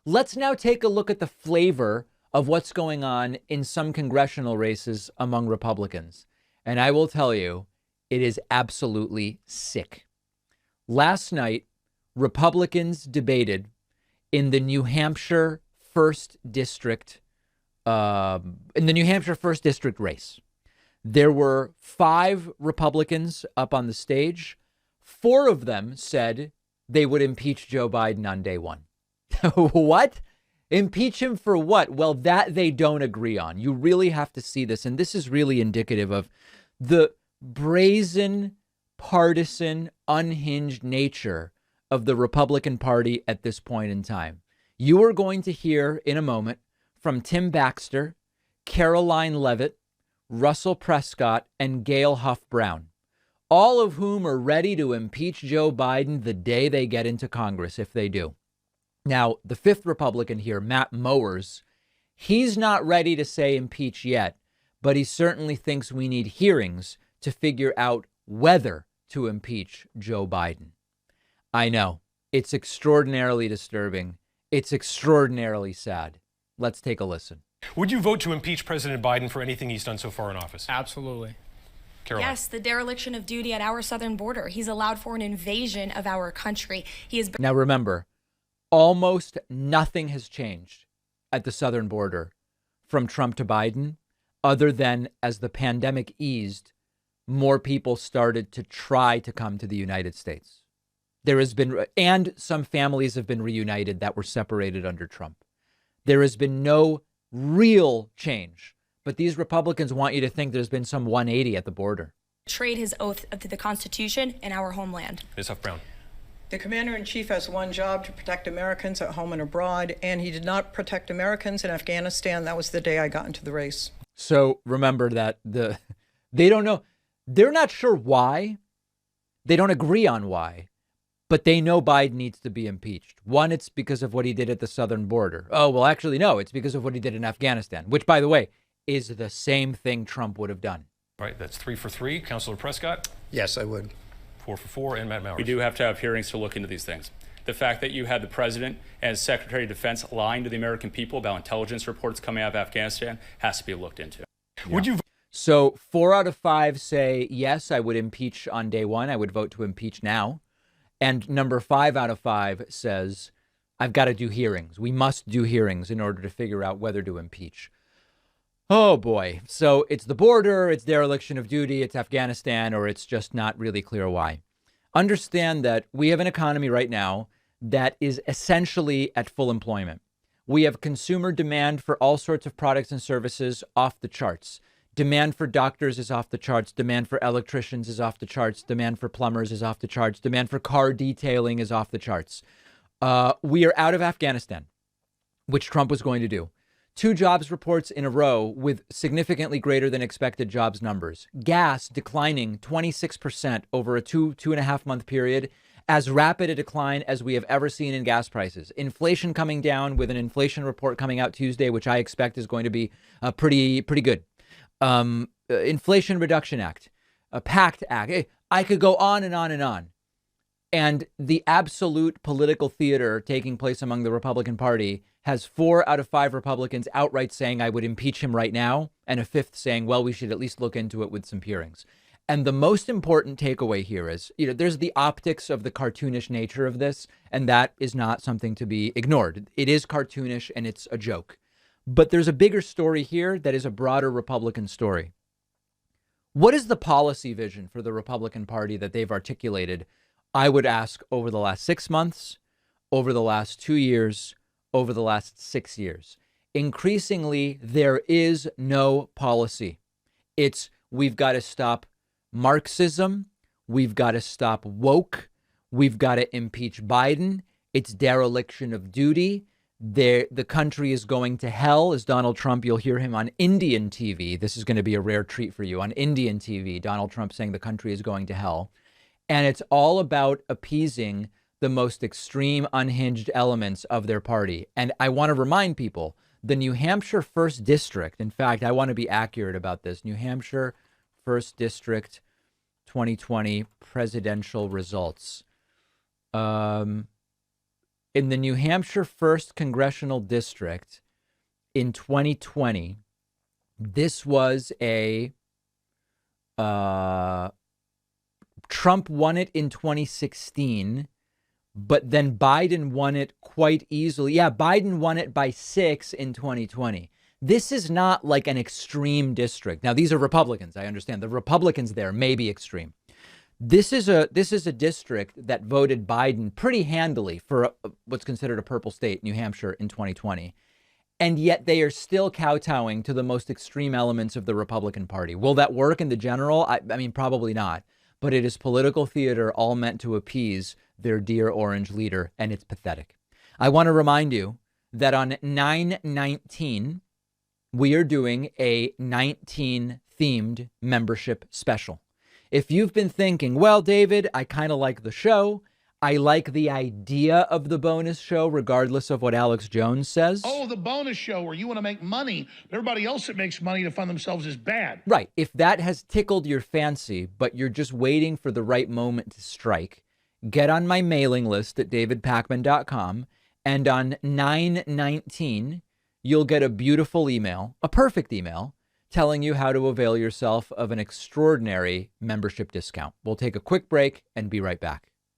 Let's now take a look at the flavor of what's going on in some congressional races among Republicans. And I will tell you, it is absolutely sick. Last night, Republicans debated in the New Hampshire first district, race. There were 5 Republicans up on the stage. 4 of them said they would impeach Joe Biden on day one. What? Impeach him for what? Well, that they don't agree on. You really have to see this. And this is really indicative of the brazen, partisan, unhinged nature of the Republican Party at this point in time. You are going to hear in a moment from Tim Baxter, Caroline Leavitt, Russell Prescott, and Gail Huff Brown, all of whom are ready to impeach Joe Biden the day they get into Congress, if they do. Now, the 5th Republican here, Matt Mowers, he's not ready to say impeach yet, but he certainly thinks we need hearings to figure out whether to impeach Joe Biden. I know, it's extraordinarily disturbing. It's extraordinarily sad. Let's take a listen. Would you vote to impeach President Biden for anything he's done so far in office? Absolutely. Caroline. Yes, the dereliction of duty at our southern border. He's allowed for an invasion of our country. He has. Now remember, almost nothing has changed at the southern border from Trump to Biden, other than as the pandemic eased, more people started to try to come to the United States. There has been, and some families have been reunited that were separated under Trump. There has been no real change, but these Republicans want you to think there's been some 180 at the border. Betrayed his oath to the Constitution and our homeland. Ms. Huff Brown. The commander-in-chief has one job, to protect Americans at home and abroad, and he did not protect Americans in Afghanistan. That was the day I got into the race. So remember that they don't know. They're not sure why. They don't agree on why, but they know Biden needs to be impeached. One, it's because of what he did at the southern border. Oh, well, actually, no, it's because of what he did in Afghanistan, which, by the way, is the same thing Trump would have done. All right, that's 3 for 3. Councilor Prescott? Yes, I would. 4 for 4. And Matt Mowers? We do have to have hearings to look into these things. The fact that you had the president and Secretary of Defense lying to the American people about intelligence reports coming out of Afghanistan has to be looked into. Yeah. Would you? So 4 out of 5 say, yes, I would impeach on day one. I would vote to impeach now. And number 5 out of 5 says, I've got to do hearings. We must do hearings in order to figure out whether to impeach. Oh, boy. So it's the border, it's dereliction of duty, it's Afghanistan, or it's just not really clear why. Understand that we have an economy right now that is essentially at full employment. We have consumer demand for all sorts of products and services off the charts. Demand for doctors is off the charts. Demand for electricians is off the charts. Demand for plumbers is off the charts. Demand for car detailing is off the charts. We are out of Afghanistan, which Trump was going to do. 2 jobs reports in a row with significantly greater than expected jobs numbers. Gas declining 26% over a 2.5 month period, as rapid a decline as we have ever seen in gas prices. Inflation coming down with an inflation report coming out Tuesday, which I expect is going to be pretty good. Inflation Reduction Act, a PACT Act. I could go on and on and on. And the absolute political theater taking place among the Republican Party has 4 out of 5 Republicans outright saying I would impeach him right now, and a 5th saying, well, we should at least look into it with some hearings. And the most important takeaway here is, there's the optics of the cartoonish nature of this, and that is not something to be ignored. It is cartoonish and it's a joke. But there's a bigger story here that is a broader Republican story. What is the policy vision for the Republican Party that they've articulated, I would ask, over the last 6 months, over the last 2 years, over the last 6 years? Increasingly, there is no policy. It's we've got to stop Marxism. We've got to stop woke. We've got to impeach Biden. It's dereliction of duty. The country is going to hell, as Donald Trump, you'll hear him on Indian TV. This is going to be a rare treat for you. On Indian TV, Donald Trump saying the country is going to hell. And it's all about appeasing the most extreme, unhinged elements of their party. And I want to remind people, the New Hampshire 1st District, in fact, I want to be accurate about this, New Hampshire 1st District 2020 presidential results. in the New Hampshire 1st Congressional District in 2020, this was a Trump won it in 2016, but then Biden won it quite easily. Yeah, Biden won it by 6 in 2020. This is not like an extreme district. Now, these are Republicans. I understand the Republicans there may be extreme. This is a district that voted Biden pretty handily for what's considered a purple state, New Hampshire, in 2020. And yet they are still kowtowing to the most extreme elements of the Republican Party. Will that work in the general? I mean, probably not. But it is political theater all meant to appease their dear orange leader, and it's pathetic. I want to remind you that on 9/19, we are doing a 19 themed membership special. If you've been thinking, well, David, I kind of like the show. I like the idea of the bonus show, regardless of what Alex Jones says. Oh, the bonus show where you want to make money. Everybody else that makes money to fund themselves is bad. Right. If that has tickled your fancy, but you're just waiting for the right moment to strike, get on my mailing list at davidpakman.com. And on 9/19, you'll get a beautiful email, a perfect email, telling you how to avail yourself of an extraordinary membership discount. We'll take a quick break and be right back.